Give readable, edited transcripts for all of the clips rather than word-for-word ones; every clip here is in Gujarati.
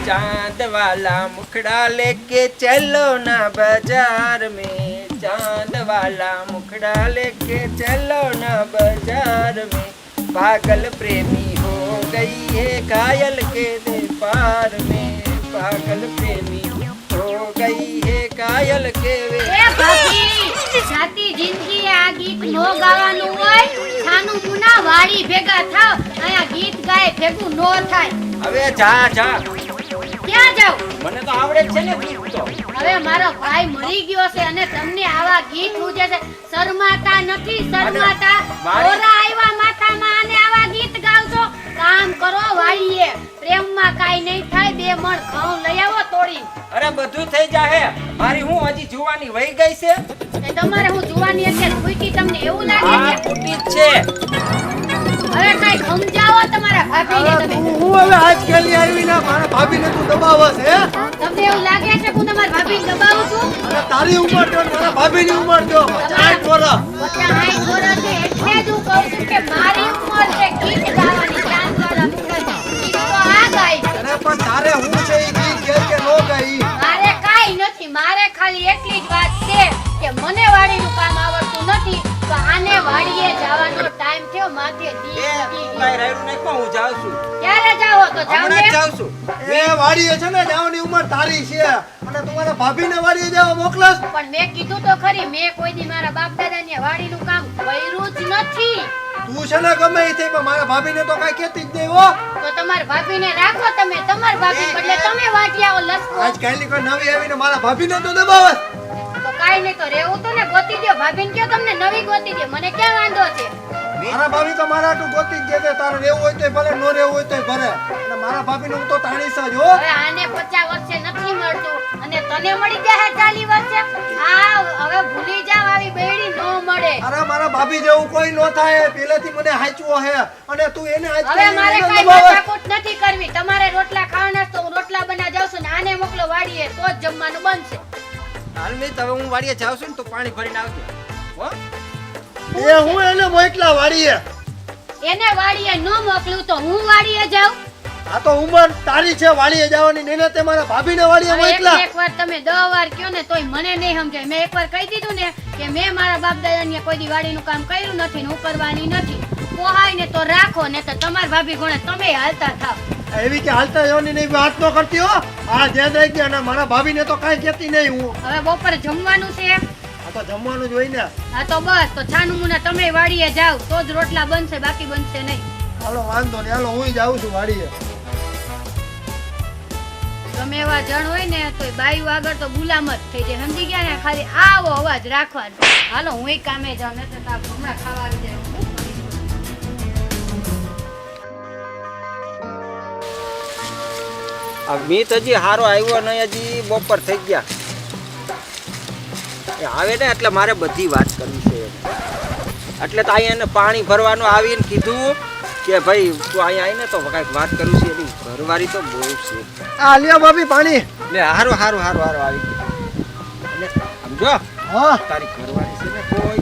चांद वाला मुखड़ा लेके चलो ना बाजार में, चांद वाला मुखड़ा लेके चलो ना बाजार में, पागल प्रेमी हो गई है घायल के दे पार में, पागल प्रेमी हो गई है घायल के वे। એ ભાભી સાતી જિંદગી આ ગીત નો ગાવાનું હોય છાનું મુના વાડી ભેગા થાવ આયા ગીત ગાય ભેગું નો થાય હવે જા જા ક્યાં જાવ મને તો આવડે જ છે ને ગીત તો હવે મારો ભાઈ મરી ગયો છે અને તમને આવા ગીત ઉજે છે શરમાતા નથી શરમાતા ઓરા આવ્યા માથામાં અને આવા ગીત ગાવશો કામ કરો વાળીએ પ્રેમમાં કાઈ નહીં થાય બે મણ ઘઉં લઈ આવો તોડી અરે બધું થઈ જાહે મારી હું હજી જુવાની વહી ગઈ છે એ તમારે હું જુવાની અત્યારે ફૂટી તમને એવું લાગે આ છે ફૂટી જ છે હવે કાઈ સમજાવો તમારા ભાભીને તમે હું હવે આજકાલની આરવીના મારા ભાભીને તું દબાવસ હે તમને એવું લાગે છે કે હું તમારી ભાભીને દબાવું છું અને તારી ઉંમર તો મારા ભાભીની ઉંમર તો 60 વર્ષ બધા હાઈ ગોરા છે એટલે જ હું કહું છું કે મારી ઉંમર છે ગીત ગાવાની ચાંદ વાળા મુખડા ગીત તો આ ગાય અરે પણ તારે હું છે ઈ ગીત કે નો ગાઈ મારે કાઈ નથી મારે ખાલી એટલી જ વાત છે કે મને વાડીનું કામ આવડતું નથી તો આને વાડીએ જવાનો ટાઈમ થયો માથે દી એ લાગી તું કાઈ રાયડું નાખ હું જાઉં છું ક્યારે જાવો તો જાવ હમણાં જ ને જાઉં છું એ વાડીએ છે ને જવાની ઉંમર તારી છે અને તું મારા ભાભીને વાડીએ જવા મોકલસ પણ મેં કીધું તો ખરી મેં કોઈ દી મારા બાપ દાદાની વાડીનું કામ કર્યું જ નથી તું છે ને ગમે ઈ થઈ પણ મારા ભાભીને તો કાઈ કહેતી જ નહીં હો તો તમારી ભાભીને રાખો તમે તમારી ભાભી બદલે તમે વાટી આવો લસકો આજકાલની કોઈ નવી આવીને મારા ભાભીને તો દબાવસ તો કાઈ નહીં તો રહેવું તો ને ગોતી દો ભાભીને કયો તમને નવી ગોતી દે મને ક્યાં વાંધો છે મારા ભાભી તો મારા આટલું ગોતી જ છે તારે રહેવું હોય તોય ભલે નો રહેવું હોય તોય ભલે અને મારા ભાભીને હું તો તાણીશ જ હો હવે આને 50 વર્ષે નથી મળતું અને તને મળી જાય 40 વર્ષે આ હવે ભૂલી જાવ આવી બેડી નો મળે અરે મારા ભાભી જેવું કોઈ નો થાય પહેલેથી મને હાચવો હે અને તું એને હવે આજકાલ મારે એને કઈ દબાવસ. માથાકૂટ નથી કરવી તમારે રોટલા ખાવાના તો હું રોટલા બના જાઉં છું ને આને મોકલો વાડીએ તો જ જમવાનું બનશે હાલ મેં હવે હું વાડીએ જાઉં છું ને તો પાણી ભરીને આવજો હો એ હું એને મોકલા વાડીએ એને વાડીએ ન મોકલું તો હું વાડીએ જાઉં આ તો ઉંમર તારી છે વાડીએ જવાની ને એને તે મારા ભાભીને વાડીએ મોકલા એક વાર તમે 10 વાર કયો ને તોય મને નહીં સમજાય મેં એકવાર કહી દીધું ને કે મેં મારા બાપ દાદાની કોઈ દી વાડીનું કામ કર્યું નથી ને હું કરવાની નથી પોહાય ને તો રાખો ને તો તમાર ભાભી ગણે તમે હાલતા થાવ એવી કે હાલતા જવાની નહીં વાત ન કરતી હો આ જે દઈ ગયા ને મારા ભાભીને તો કાઈ કહેતી નહીં હું હવે બપોરે જમવાનું છે આ તો જમવાનું જ હોય ને હા તો બસ તો છાનું મુના તમે વાડીએ જાવ તો જ રોટલા બનશે બાકી બનશે નહીં હાલો વાંધો નહીં હાલો હું જાઉં છું વાડીએ તમે એવા જણ હોય ને તો બાયું આગળ તો ગુલામ જ થઈ જાય સમજી ગયા ને ખાલી આવો અવાજ રાખવાનો હાલો હું કામે જાઉં ને તો હમણાં ખાવા આવી જાય આ મીત હજી હારો આવ્યો નહીં હજી બપોર થઈ ગયા એ આવે ને એટલે મારે બધી વાત કરવી છે એટલે તો અહીંયા એને પાણી ભરવાનું આવીને કીધું કે ભાઈ તું અહીંયા આવીને તો કાંઈક વાત કરવી છે એની ઘરવાળી તો બહુ છે આ લ્યો ભાભી પાણી લે હારું હારું હારું હારું આવી ગયું અને સમજો હા તારી ઘરવાળી છે ને કોઈ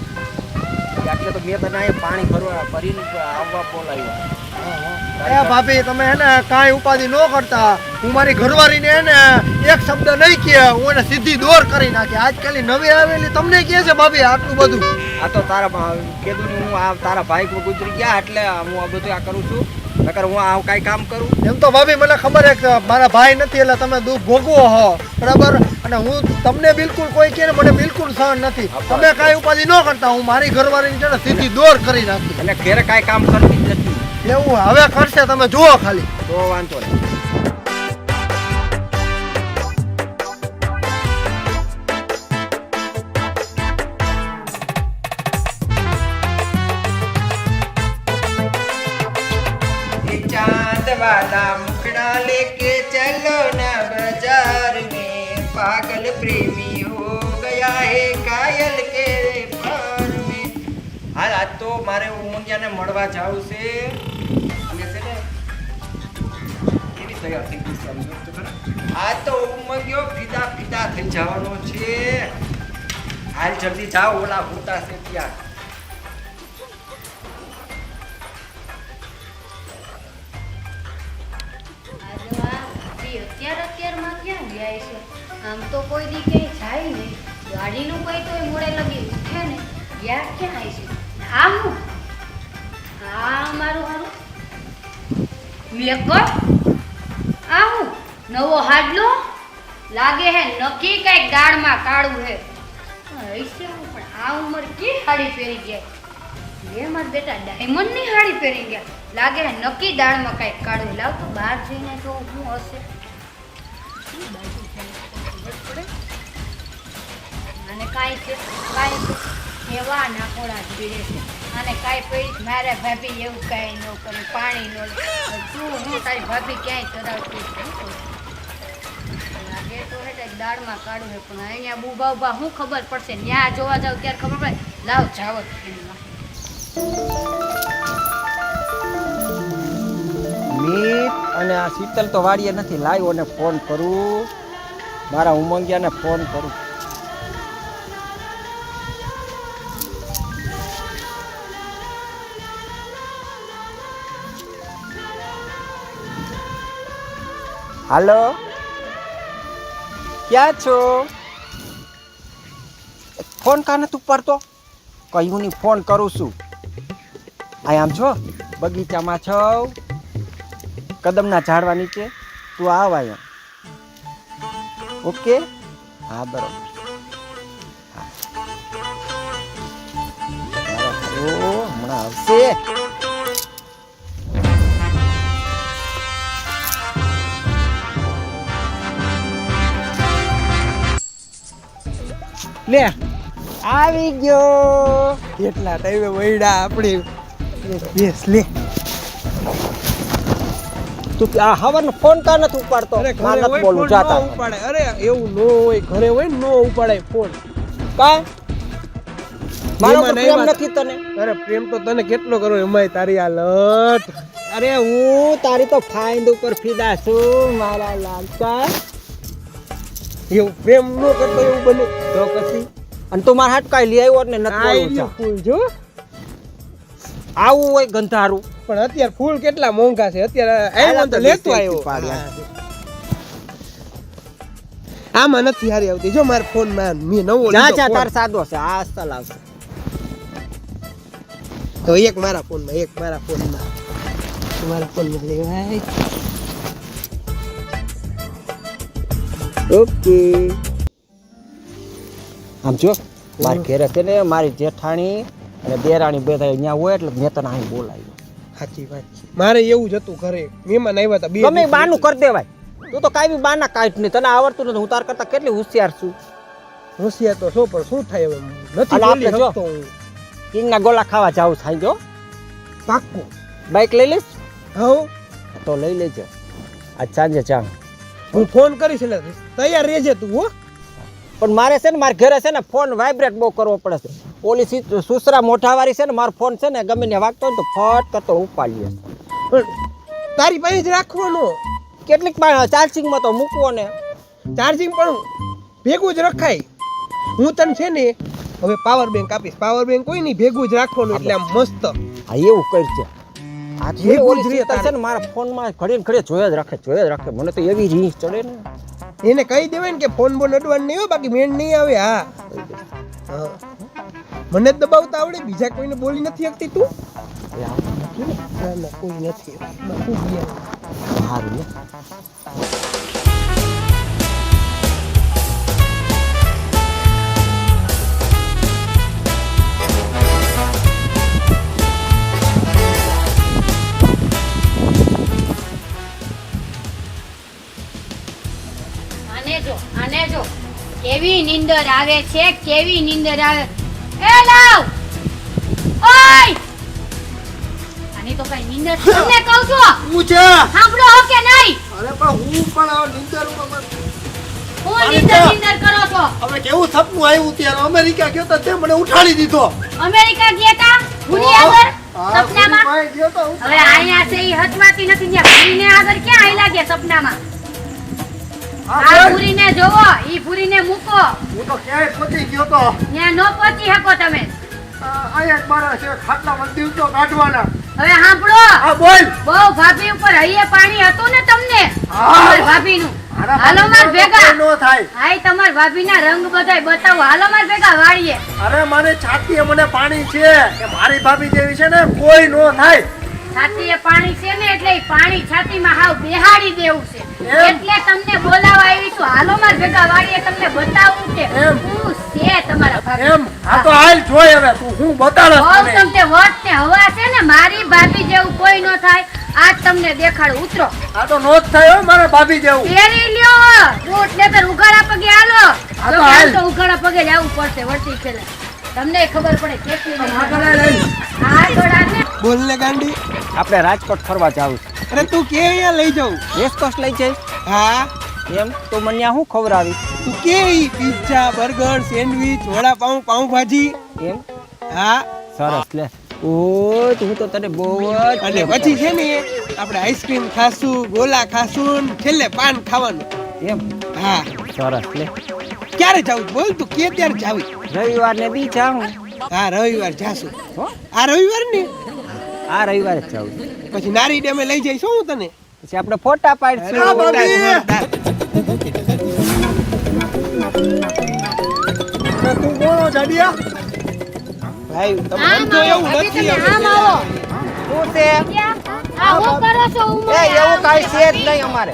એટલે તો મેં તને અહીંયા પાણી ભરીને આવવા બોલાવ્યા એ ભાભી તમે હે ને કાંઈ ઉપાધિ ન કરતા હું મારી ઘરવાળીને હે ને એક શબ્દ નહીં કહે હું એને સીધી દોર કરી નાખી આજકાલની નવી આવેલી તમને કહે છે ભાભી આટલું બધું આ તો તારા કીધું ને હું આ તારા ભાઈ ગુજરી ગયા એટલે હું આ બધું આ કરું છું નકર હું આ કાંઈ કામ કરું એમ તો ભાભી મને ખબર છે કે મારા ભાઈ નથી એટલે તમે દુઃખ ભોગવો હો બરાબર અને હું તમને બિલકુલ કોઈ કહે ને મને બિલકુલ સહન નથી તમે કાંઈ ઉપાધિ ન કરતા હું મારી ઘરવાળીને છે ને સીધી દોર કરી નાખી એટલે ઘેરે કાંઈ કામ કરતી જ નથી એવું હવે કરશે તમે જુઓ ખાલી તો વાંધો નહીં चांद वाला मुखड़ा लेके चलो ना बाजार में पागल प्रेमी हो गया है कायल के पार में हाल आज तो मारे ऊंडियाने મળવા જાવું છે અને છે ને કેવી તૈયાર થઈ ગઈ છે આ તો ઉમગ્યો ફીદા ફીદા થઈ જવાનો છે હાલ જલ્દી જાઓ ઓલા ભૂતા છે ત્યાં અત્યારે જાય છે આમ તો કોઈ દી ક્યાંય જાય નહીં ગાડીનું કોઈ તો મોડે લગી ઉઠે ને યાર ક્યાં આવી છે આમ આ મારું હારું વેકર આવું નવો હાડલો લાગે હે નક્કી કઈક દાળમાં કાળું હે હૈસે હું પણ આ ઉંમર કે સાડી પહેરી ગયા લે માર બેટા ડાયમંડ ની સાડી પહેરી ગયા લાગે હે નક્કી દાળમાં કઈક કાળું લાવ તો બહાર જઈને તો શું હશે અને કાંઈ છે એવા નાખોડા પીડે છે અને કાંઈ પડી મારે ભાભી એવું કાંઈ ન કરે પાણી ન લે તું હું તારી ભાભી ક્યાંય ચડાવતી લાગે તો હે દાળમાં કાઢું હે પણ અહીંયા બુભા ઉભા શું ખબર પડશે ત્યાં જોવા જાવ ત્યારે ખબર પડે લાવ જાવ મીત અને આ શીતલ તો વાડીએ નથી લાવ્યો ને ફોન કરું મારા ઉમંગિયાને ફોન કરું હાલો ક્યાં છો ફોન કા નથી ઉપાડતો કયું ની ફોન કરું છું આમ છો બગીચામાં છો કદમના ઝાડવા નીચે તું આવ અહીંયા ઓકે હા બરોબર હમણાં આવશે લે આવી ગયો કેટલા ટાઈમે વૈડા આપણે બેસ લે તું આ હવન ફોન કા નથી ઉપાડતો માર નથી બોલું જાતા ઉપાડે અરે એવું નો હોય ઘરે હોય નો ઉપાડાય ફોન કા મારો પ્રેમ નથી તને અરે પ્રેમ તો તને કેટલો કરો એમાંય તારી આ લટ અરે હું તારી તો ફાઇન્ડ ઉપર ફિદા છું મારા લાલકા એવું પ્રેમ નો કરતો એવું બને તો પછી અને તું મારા હાથ કાઈ લઈ આવ્યો ને નથી બોલું ફૂલ જો આવું હોય ગંધારું પણ અત્યારે ફૂલ કેટલા મોંઘા છે અત્યારે આવ્યો તો લેતો આવ્યો આમાં નથી હારી આવતી જો મારા ફોન માં મે નવો જા જા તાર સાદો છે આ આસ્તા લાવશે તો એક મારા ફોન માં લેવાય ઓકે આમ જો મારી ઘરે છે ને મારી જેઠાણી અને દેરાણી બે અહીંયા હોય એટલે મેં તને અહીં બોલાવ્યો સાચી વાત મારે એવું જ હતું ઘરે મહેમાન આવ્યા હતા બે ગમે બાનું કરી દેવાય તું તો કાંઈ બી બાના કાઢ નહીં તને આવડતું નથી હું તાર કરતા કેટલી હોશિયાર છું હોશિયાર તો છો પણ શું થાય હવે નથી અલા આપણે બોલી જો. શકતો હું કિંગના ગોલા ખાવા જાવ થાય જો પાક્કું બાઈક લઈ લઈશ હવ તો લઈ લેજે આજ સાંજે જામ હું ફોન કરીશ એટલે તૈયાર રહેજે તું હો પણ મારે છે ને મારા ઘરે છે ને ફોન વાઇબ્રેટ બહુ કરવો પડે છે ઓલી સુસરા મોઢાવાળી છે ને મારો ફોન છે ને ગમે ને વાગતો હોય ને તો ફટ કરતો ઉપાડીએ પણ તારી પાસે જ રાખવાનો કેટલીક ચાર્જિંગમાં તો મૂકવો ને ચાર્જિંગ પણ ભેગું જ રખાય હું તને છે ને હવે પાવર બેંક આપીશ પાવર બેંક કોઈ નહીં ભેગું જ રાખવાનું એટલે આમ મસ્ત હા એવું કરજે આ જે ભેગું ઓલી જ રહે શીતલ છે તારે. ને મારા ફોનમાં ઘડીએ ને ઘડીએ જોયા જ રાખે મને તો એવી રીંછ ચડે ને એને કહી દેવાય ને કે ફોન બોન અડવાનું નહીં હો બાકી મેળ નહીં આવે હા હા. મને જ દબાવતા આવડે બીજા કોઈને બોલી નથી શકતી તું એ આવતું નથી ને ના ના કોઈ નથી બાપુ ગયા સારું ને આને જો કેવી નીંદર આવે છે કેવી નીંદર આવે એ લાવ ઓય આની તો કઈ નીંદર તમને કહું છું હું છે સાંભળો હો કે નહીં અરે પણ હું પણ નીંદર હું નીંદર કરો છો હવે કેવું સપનું આવ્યું ત્યારે અમેરિકા ગયો તો તે મને ઉઠાડી દીધો અમેરિકા ગયા તા ભૂલી આગળ હા, સપનામાં ભાઈ ગયો તો હવે અહીંયા છે ઈ હચવાતી નથી ત્યાં ભૂરીને આગળ ક્યાં આઈ લાગે સપનામાં આ ભૂરીને જોવો ઈ ભૂરીને મૂકો હું તો ક્યાંય પહોંચી ગયો તો ત્યાં ન પહોંચી શકો તમે અહીંયા જ મારા છે ખાટલામાં દિવસો કાઢવાના હવે સાંભળો હા બોલ બહુ ભાભી ઉપર હૈયે પાણી હતું ને તમને હા. તમારી ભાભીનું હાલો માર ભેગા નો થાય હાય તમાર ભાભીના રંગ બધાય બતાવો હાલો માર ભેગા વાળીએ અરે મારે છાતીએ મને પાણી છે કે મારી ભાભી જેવી છે ને કોઈ નો થાય છાતીએ પાણી છે ને એટલે ઈ પાણી છાતીમાં હાવ બેહાડી દેવું છે એમ? એટલે તમને બોલાવા આવી છું હાલો માર ભેગા વાળીએ તમને બતાવું કે એમ? હું છે તમારા ભાભી એમ આ તો હાલ જોઈ હવે તું હું બતાડસ બહુ તને તમને વટ ને હવા છે ને મારી ભાભી જેવું કોઈ નો થાય આજ તમને દેખાડું ઉતરો આ તો નો જ થાય હો મારા ભાભી જેવું પહેરી લ્યો બૂટ ને તો ઉઘાડા પગે હાલો આ તો તો હાલ. કેમ તો ઉઘાડા પગે જ આવવું પડશે વળતી છેલ્લે તમને ખબર પડે કેટલી આગળ લઈ આ થોડા ને બોલ ને ગાંડી આપણે રાજકોટ ફરવા જાવું અરે તું કે અહીંયા લઈ જાઉં રેસકોર્સ લઈ જઈશ હા એમ તો મને ત્યાં હું ખવડાવી તું કે ઈ pizza burger sandwich vada pav pav bhaji એમ હા સરસ લે ઓ તું તો તને બહુ જ અને પછી છે ને આપણે આઈસ્ક્રીમ ખાશું ગોલા ખાશું ને છેલ્લે પાન ખાવાનું એમ હા સરસ લે ક્યારે જાવું બોલ તું કે ત્યારે જાવી રવિવાર ને બી જાઉં હા રવિવાર જાશું હો આ રવિવાર ને આ રવિવારે જ જાઉં પછી નારી ડેમે લઈ જઈશ હું તને પછી આપણે ફોટા અરે પાડીશું ભાભી. જોરદાર. અને તું કોણો જાડિયા ભાઈ તમે આમ સમજો આવો, એવું ભાભી નથી તમે હવે. આમ આવો શું છે આ હું કરો છો ઉમર એ એવું કાઈ છે જ નહીં અમારે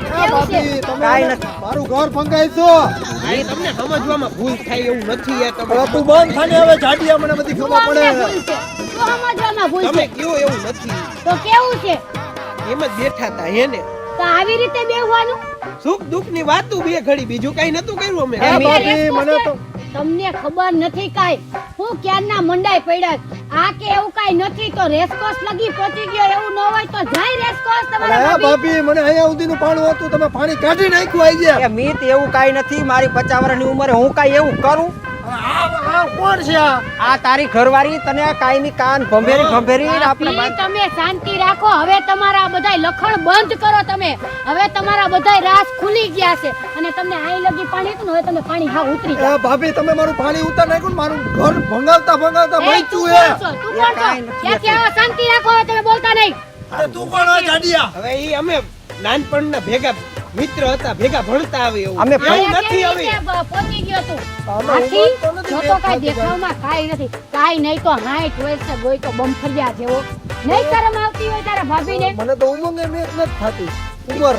હા ભાભી તમે કાંઈ નથી. મારું ઘર ભંગાઈશો ભાઈ તમને સમજવામાં ભૂલ થાય એવું નથી યાર તમે હવે તું બંધ થાને હવે જાડિયા મને બધી શું ખબર અમને પડે ભૂલ છે શું સમજવામાં ભૂલ તમે છે કયો એવું નથી તો કેવું છે એમ જ બેઠા હતા હે ને તો આવી રીતે બેહવાનું સુખ દુઃખ ની વાતું બે ઘડી બીજું કઈ નતું કર્યું અમે હા, તમને ભાભી, રેસકોર્સ મને છે? તો- તમને ખબર નથી કાઈ હું ક્યારના મંડાઈ પડ્યા આ કે એવું કાઈ નથી તો રેસકોર્સ લગી પહોંચી ગયો એવું ન હોય તો જાય રેસકોર્સ અરે તમારા હા ભાભી ભાભી મને અહીંયા સુધીનું પાણું હતું તમે પાણી કાઢી નાખ્યું આઈ ગયા એ મીત એવું કાઈ નથી મારી 50 વર્ષની ઉંમરે હું કાઈ એવું કરું આ કોણ છે આ આ તારી ઘરવાળી તને કાયમી કાન ભંભેરી આપણે ભાભી, તમે શાંતિ રાખો હવે તમારા બધાય લખણ બંધ કરો તમે હવે તમારા બધાય રાસ ખુલી ગયા છે અને તમને આઈ લગી પાણી હતું ને હવે તમે પાણી હા ઉતરી જાઓ એ ભાભી તમે મારું પાણી ઉતાર નાખ્યું ને મારું ઘર ભંગાવતા ભંગાવતા એ, બચ્યું તું હે કોણ છો? તું કોણ છો? કાંઈ નથી ક્યાંથી આવો? શાંતિ રાખો હવે તમે બોલતા નહીં અરે તું કોણ હો જાડિયા હવે ઈ અમે નાનપણના ભેગા મિત્ર હતા ભેગા ભણતા આવે એવું અમે એવું અહીંયા નથી કેવી હવે રીતે પહોંચી ગયો તું આમાં આથી ઉંમર તો નથી, જો બે તો કાંઈ ખાધી દેખાવમાં કાંઈ નથી કાંઈ નહીં તો 60 વર્ષે ગોઈ તો બમફરિયા જેવો નહીં શરમ આવતી હોય તારા ભાભીને મને તો ઉમંગે મેચ નથી થતી ઉમર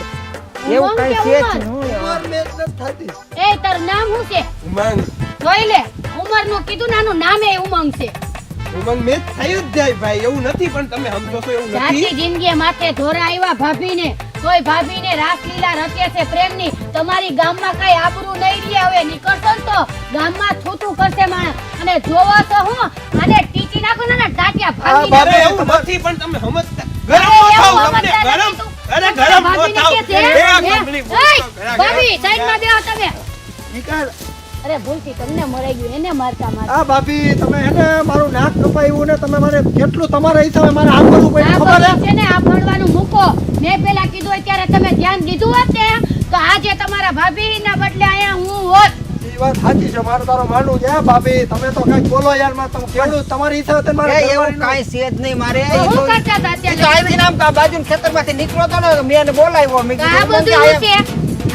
એવું ઉમંગ કાઈ કે છે જ ઉમર? નહીં. ઉમર મેચ નથી થતી એ તારું નામ શું છે ઉમંગ જોઈ લે ઉમરનું કીધું ને આનું નામે ઉમંગ છે ઉમંગ મેચ થયું જ જાય ભાઈ એવું નથી પણ તમે સમજો છો એવું જાતિ નથી જિંદગી માથે ધોરા આવ્યા ભાભીને તોય ભાભીને રાસલીલા રચે છે પ્રેમની તમારી ગામમાં કઈ આબરૂ નહીં રહે હવે નીકળશો ને તો ગામમાં છૂટું કરશે માણસ અને જોવો તો હું આને ટીચી નાખો ને ટાટિયા ભાગી અરે નાખો. એવું નથી પણ તમે સમજતા અરે ગરમ એવું ન થાવ સમજતા નથી તું. તમને ગરમ અરે ગરમ ન ભાભીને થાવ કે છે, એ આ હે? કંપની એય, બોલતો, ભાભી સાઈડમાં બેહો તમે નિકાલ અરે ભૂલથી તમને મરાઈ ગયું એને મારતા આ ભાભી તમે એને મારું નાક કપાયું ને તમે મને કેટલું તમારા હિસાબે મારે આમ કરવું પડ્યું આ ખબર હે બધું છે ને આ ભણવાનું મૂકો મેં પેલા કીધું હોય ત્યારે તમે ધ્યાન દીધું હોત ને તો આજે તમારા ભાભીના બદલે અહીંયા હું હોત ઈ વાત સાચી છે મારું તારું માનવું છે હે ભાભી તમે તો કઈ બોલો યાર માં તમે કેવડું તમારી હિસાબે એ મારે એવું કાઈ છે જ નહીં મારે તો હું કરતા હતા ઈ તો અત્યારે અહીંથી નામ કા બાજુના ખેતરમાંથી નીકળો તો ને મેં એને બોલાવ્યો મેં તો આ કીધું બધું "ઉમંગ શું છે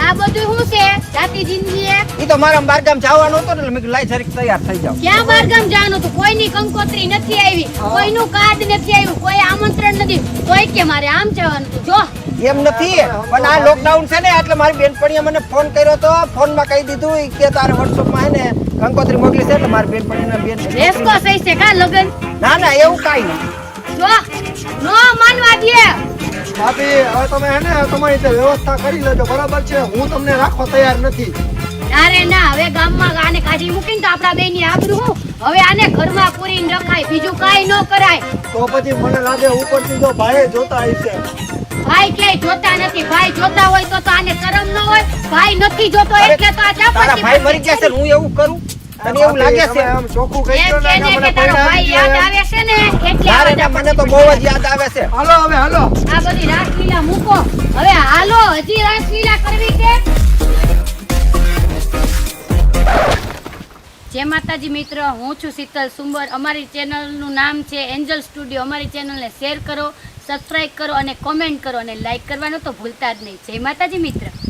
આ બધું શું છે જાતિ જિંદગી એ ઈ તો મારા બારગામ જવાનું હતું ને એટલે મેં કીધું લાઈ જરીક તૈયાર થઈ જાવ ક્યાં બહારગામ જવાનું હતું કોઈની કંકોત્રી નથી આવી કોઈનું કાર્ડ નથી આવ્યું કોઈ આમંત્રણ નથી કોઈ કે મારે આમ જવાનું હતું જો એમ નથી પણ આ લોકડાઉન છે ને એટલે મારી બેનપણીએ મને ફોન કર્યો તો ફોનમાં કહી દીધું ઈ કે તારે WhatsApp માં હે ને કંકોત્રી મોકલી છે એટલે મારી બેનપણીના બેન રેસકો સહી છે કા લગન ના ના એવું કાઈ નહીં જો નો માનવા દે ભાભી હવે તમે હે ને તમારી રીતે વ્યવસ્થા કરી લેજો બરાબર છે હું તમને રાખવા તૈયાર નથી અરે ના હવે ગામમાં આને કાઢી મૂકીને તો આપડા બેની આબરૂ હું હવે આને ઘરમાં પૂરીને રખાય બીજું કાઈ ન કરાય તો પછી મને લાગે ઉપરથી જો ભાઈ જોતા હશે ભાઈ ક્યાંય જોતા નથી ભાઈ જોતા હોય તો આને શરમ ન હોય ભાઈ નથી જોતો એટલે તો આ તારા ચાપડી ભાઈ મરી ગયા છે ને હું એવું કરું તને એવું લાગે છે આમ ચોખ્ખું કહી એમ દો કે ને ને મને કે તારો ભાઈ યાદ પરિણામ આવે છે ને એટલે યાર આ એને મને તો બહુ જ યાદ આવે છે હાલો હવે હાલો આ બધી રાસલીલા મૂકો હવે હાલો હજી રાસલીલા કરવી છે જય માતાજી મિત્ર, હું છું શીતલ સુંબર. અમારી ચેનલનું નામ છે એન્જલ સ્ટુડિયો. અમારી ચેનલને શેર કરો, સબસ્ક્રાઇબ કરો અને કોમેન્ટ કરો અને લાઈક કરવાનું તો ભૂલતા જ નહીં. જય માતાજી મિત્ર.